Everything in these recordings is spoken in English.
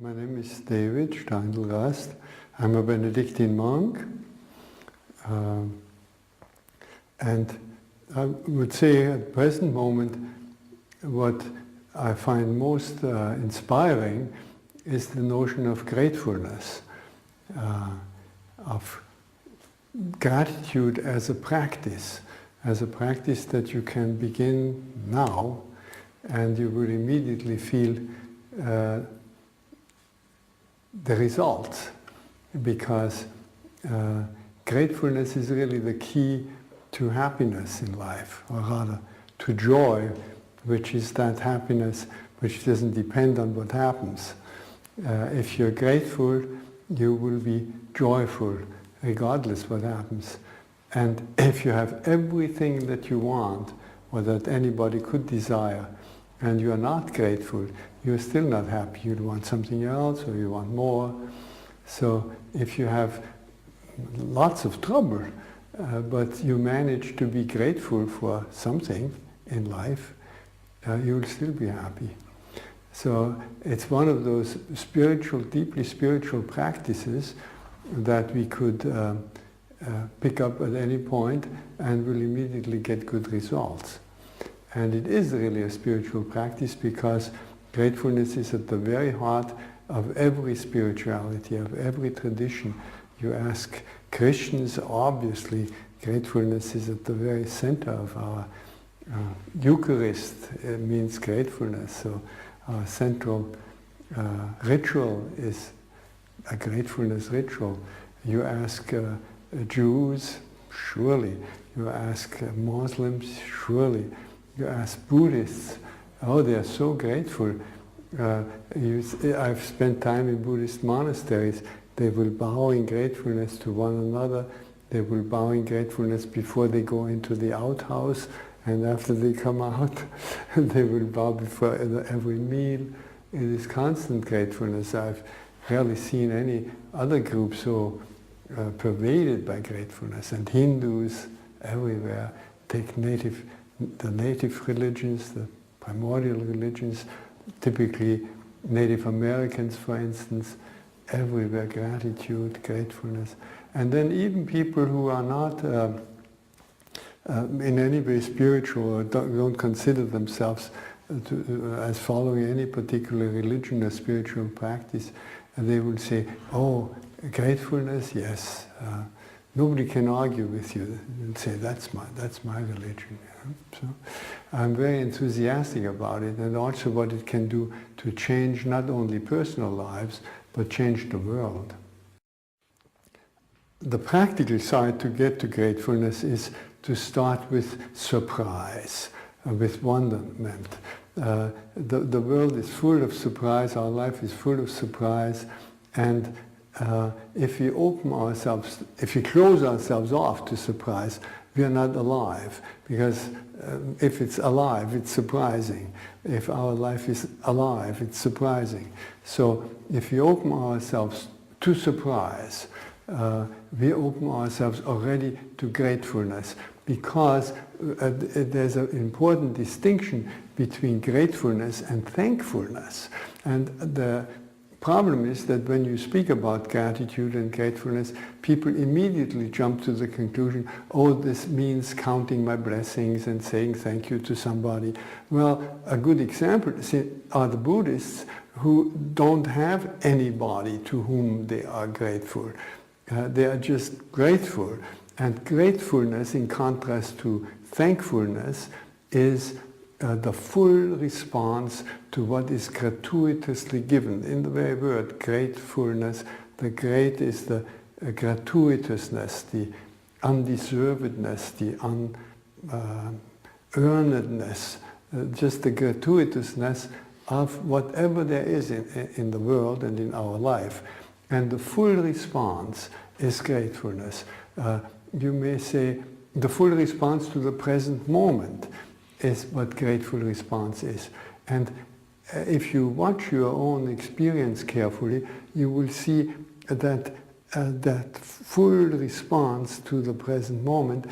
My name is David Steindl Rast. I'm a Benedictine monk. And I would say at the present moment what I find most inspiring is the notion of gratefulness, of gratitude as a practice that you can begin now, and you will immediately feel the results, because gratefulness is really the key to happiness in life, or rather to joy, which is that happiness which doesn't depend on what happens. If you're grateful, you will be joyful regardless what happens. And if you have everything that you want, or that anybody could desire, and you are not grateful, you're still not happy. You want something else, or you want more. So if you have lots of trouble, but you manage to be grateful for something in life, you will still be happy. So it's one of those spiritual, deeply spiritual practices that we could pick up at any point and will immediately get good results. And it is really a spiritual practice, because gratefulness is at the very heart of every spirituality, of every tradition. You ask Christians, obviously gratefulness is at the very center of our Eucharist. It means gratefulness. So our central ritual is a gratefulness ritual. You ask Jews, surely. You ask Muslims, surely. You ask Buddhists, oh, they are so grateful. I've spent time in Buddhist monasteries. They will bow in gratefulness to one another. They will bow in gratefulness before they go into the outhouse, and after they come out, they will bow before every meal. It is constant gratefulness. I've rarely seen any other group so pervaded by gratefulness. And Hindus everywhere. Take the native religions, the primordial religions, typically Native Americans, for instance, everywhere gratitude, gratefulness. And then even people who are not in any way spiritual, or don't consider themselves as following any particular religion or spiritual practice, they will say, oh, gratefulness, yes. Nobody can argue with you and say, that's my religion. So I'm very enthusiastic about it, and also what it can do to change not only personal lives, but change the world. The practical side to get to gratefulness is to start with surprise, with wonderment. The world is full of surprise, our life is full of surprise, and if we close ourselves off to surprise, we are not alive, because if it's alive, it's surprising. If our life is alive, it's surprising. So if we open ourselves to surprise, we open ourselves already to gratefulness, because there's an important distinction between gratefulness and thankfulness. And the problem is that when you speak about gratitude and gratefulness, people immediately jump to the conclusion, oh, this means counting my blessings and saying thank you to somebody. Well, a good example are the Buddhists, who don't have anybody to whom they are grateful. They are just grateful. And gratefulness, in contrast to thankfulness, is the full response to what is gratuitously given. In the very word gratefulness, the great is the gratuitousness, the undeservedness, the unearnedness, just the gratuitousness of whatever there is in the world and in our life. And the full response is gratefulness. You may say the full response to the present moment is what grateful response is. And if you watch your own experience carefully, you will see that that full response to the present moment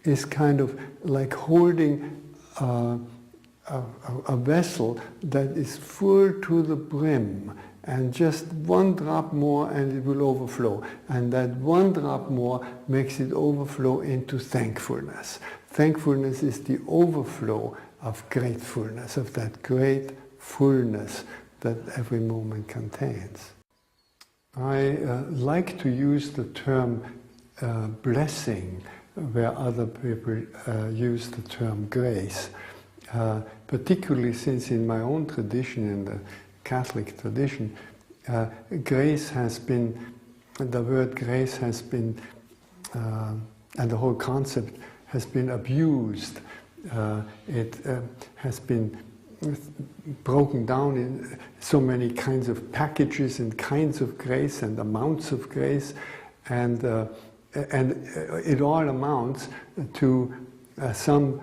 is kind of like holding a vessel that is full to the brim. and just one drop more and it will overflow. And that one drop more makes it overflow into thankfulness. Thankfulness is the overflow of gratefulness, of that great fullness that every moment contains. I like to use the term blessing where other people use the term grace, particularly since in my own tradition, in the Catholic tradition, grace has been, the word grace has been, and the whole concept has been abused. It has been broken down in so many kinds of packages and kinds of grace and amounts of grace, and it all amounts to some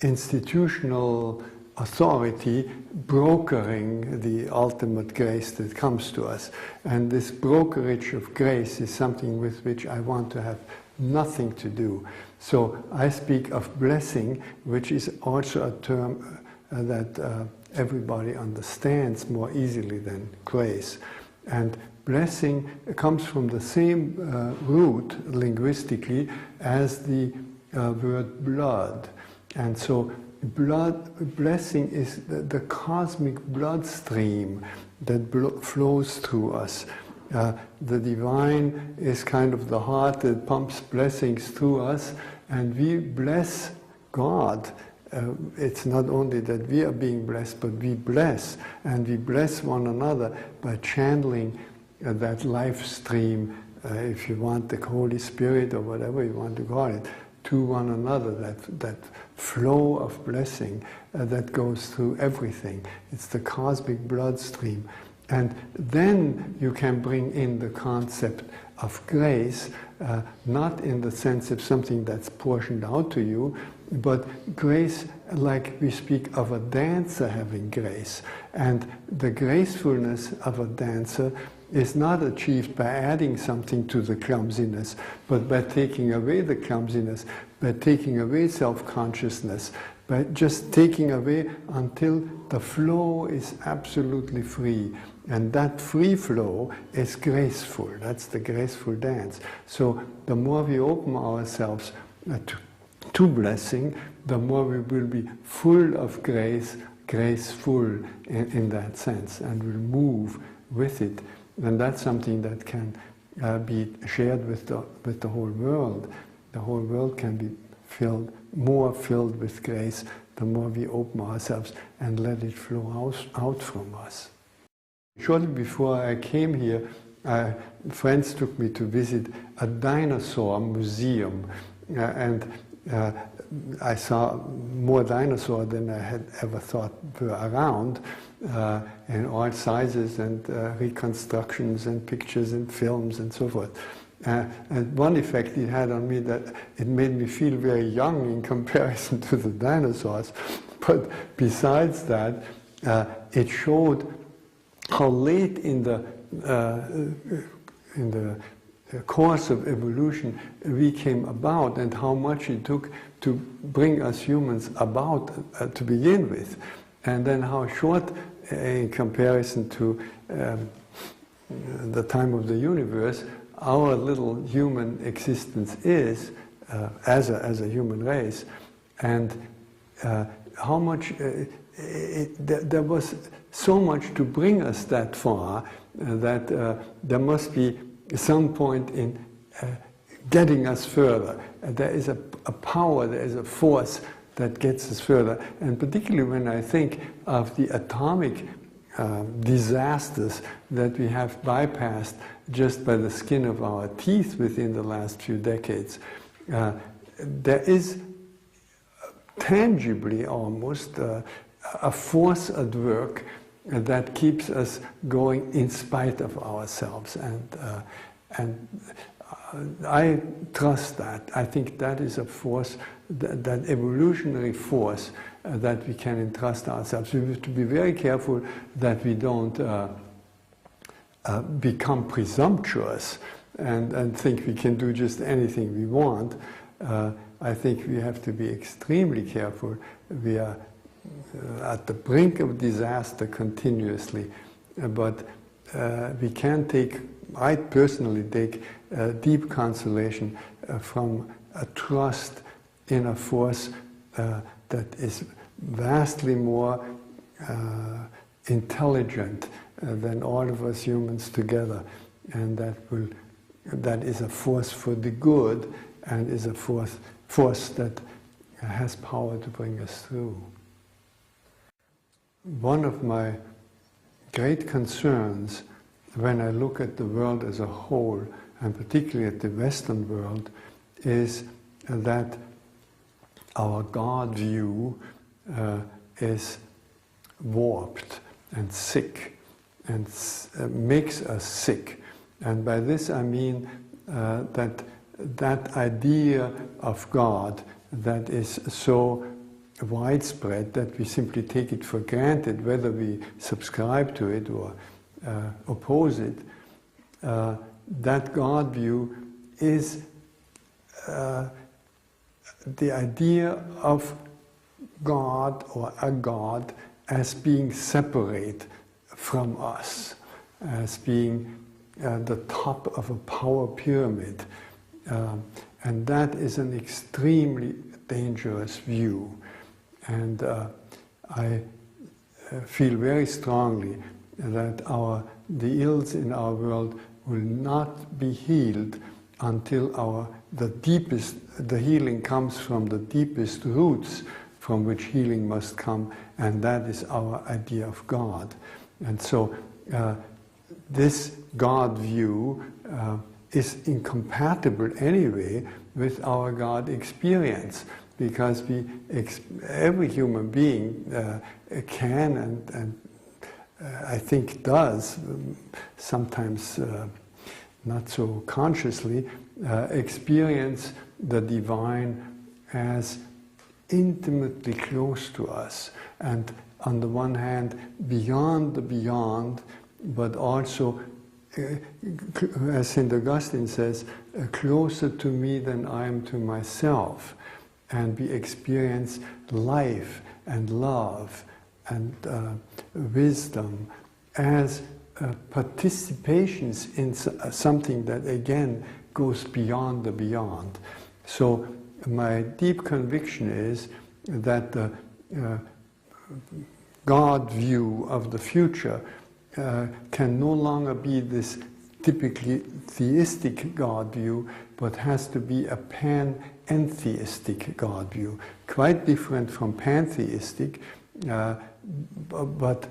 institutional authority brokering the ultimate grace that comes to us. And this brokerage of grace is something with which I want to have nothing to do. So I speak of blessing, which is also a term that everybody understands more easily than grace. And blessing comes from the same root linguistically as the word blood. And so blessing is the cosmic bloodstream that flows through us. The divine is kind of the heart that pumps blessings through us, and we bless God. It's not only that we are being blessed, but we bless, and we bless one another by channeling that life stream, if you want, the Holy Spirit or whatever you want to call it, to one another, that flow of blessing that goes through everything. It's the cosmic bloodstream. And then you can bring in the concept of grace, not in the sense of something that's portioned out to you, but grace like we speak of a dancer having grace. And the gracefulness of a dancer is not achieved by adding something to the clumsiness, but by taking away the clumsiness, by taking away self-consciousness, by just taking away until the flow is absolutely free. And that free flow is graceful. That's the graceful dance. So the more we open ourselves to blessing, the more we will be full of grace, graceful in that sense, and will move with it. And that's something that can be shared with the whole world. The whole world can be more filled with grace the more we open ourselves and let it flow out from us. Shortly before I came here, friends took me to visit a dinosaur museum, and I saw more dinosaurs than I had ever thought were around, in all sizes and reconstructions and pictures and films and so forth. And one effect it had on me, that it made me feel very young in comparison to the dinosaurs. But besides that, it showed how late in the course of evolution we came about, and how much it took to bring us humans about to begin with, and then how short in comparison to the time of the universe our little human existence is as a human race, and how much there was so much to bring us that far that there must be some point in getting us further. There is a power, there is a force that gets us further. And particularly when I think of the atomic disasters that we have bypassed just by the skin of our teeth within the last few decades, there is tangibly almost a force at work that keeps us going in spite of ourselves, and I trust that. I think that is a force, that evolutionary force that we can entrust ourselves. We have to be very careful that we don't become presumptuous and think we can do just anything we want. I think we have to be extremely careful. We are at the brink of disaster continuously, but we can take, I personally take deep consolation from a trust in a force that is vastly more intelligent than all of us humans together, and that is a force for the good, and is a force that has power to bring us through. One of my great concerns when I look at the world as a whole, and particularly at the Western world, is that our God view is warped and sick, and makes us sick. And by this I mean that idea of God that is so widespread that we simply take it for granted, whether we subscribe to it or oppose it, that God view is the idea of God or a God as being separate from us, as being the top of a power pyramid. And that is an extremely dangerous view. And I feel very strongly that the ills in our world will not be healed until the healing comes from the deepest roots from which healing must come, and that is our idea of God. And so this God view is incompatible anyway with our God experience, because every human being can and I think does, sometimes not so consciously, experience the divine as intimately close to us, and on the one hand beyond the beyond, but also, as St. Augustine says, closer to me than I am to myself. And we experience life and love and wisdom as participations in something that again goes beyond the beyond. So my deep conviction is that the God view of the future can no longer be this typically theistic God view, but has to be a pantheistic God view, quite different from pantheistic, but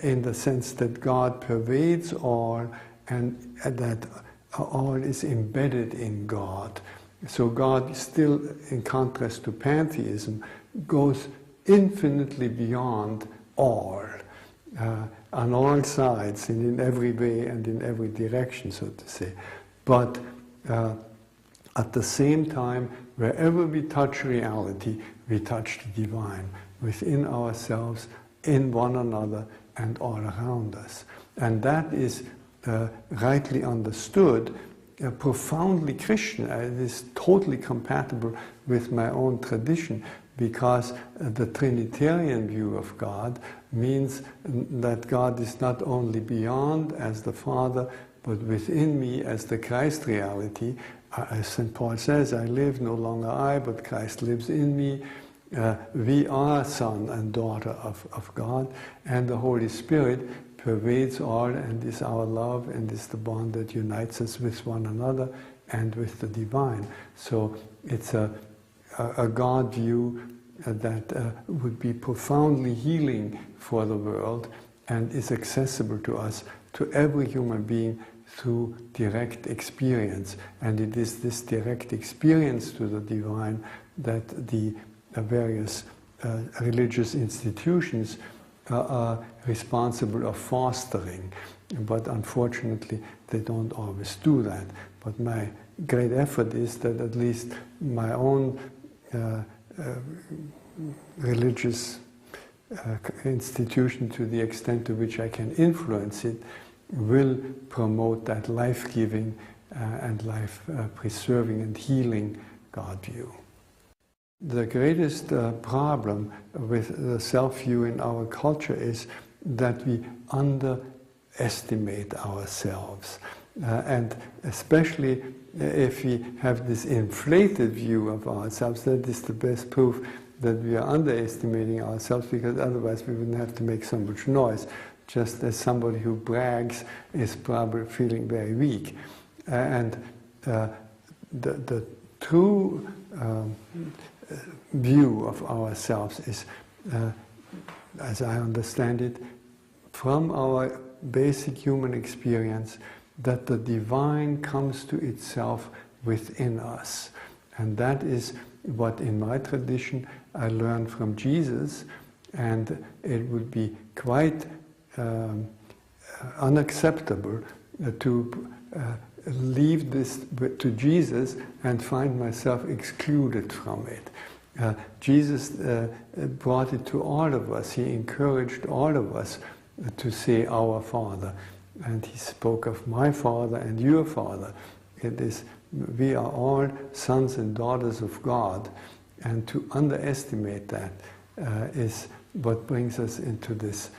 in the sense that God pervades all, and that all is embedded in God. So God still, in contrast to pantheism, goes infinitely beyond all, on all sides, and in every way and in every direction, so to say. But at the same time, wherever we touch reality, we touch the divine, within ourselves, in one another, and all around us. And that is, rightly understood, profoundly Christian. It is totally compatible with my own tradition, because the Trinitarian view of God means that God is not only beyond as the Father, but within me as the Christ reality. As St. Paul says, I live, no longer I, but Christ lives in me. We are son and daughter of God, and the Holy Spirit pervades all and is our love and is the bond that unites us with one another and with the divine. So it's a God view that would be profoundly healing for the world and is accessible to us, to every human being, through direct experience. And it is this direct experience to the divine that the various religious institutions are responsible of fostering. But unfortunately, they don't always do that. But my great effort is that at least my own religious institution, to the extent to which I can influence it, will promote that life-giving and life-preserving and healing God view. The greatest problem with the self-view in our culture is that we estimate ourselves. And especially if we have this inflated view of ourselves, that is the best proof that we are underestimating ourselves, because otherwise we wouldn't have to make so much noise. Just as somebody who brags is probably feeling very weak. And the true view of ourselves is, as I understand it, from our basic human experience, that the divine comes to itself within us. And that is what in my tradition I learned from Jesus, and it would be quite unacceptable to leave this to Jesus and find myself excluded from it. Jesus brought it to all of us. He encouraged all of us to say our Father. And he spoke of my Father and your Father. It is, we are all sons and daughters of God, and to underestimate that is what brings us into this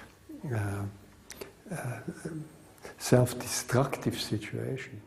self-destructive situation.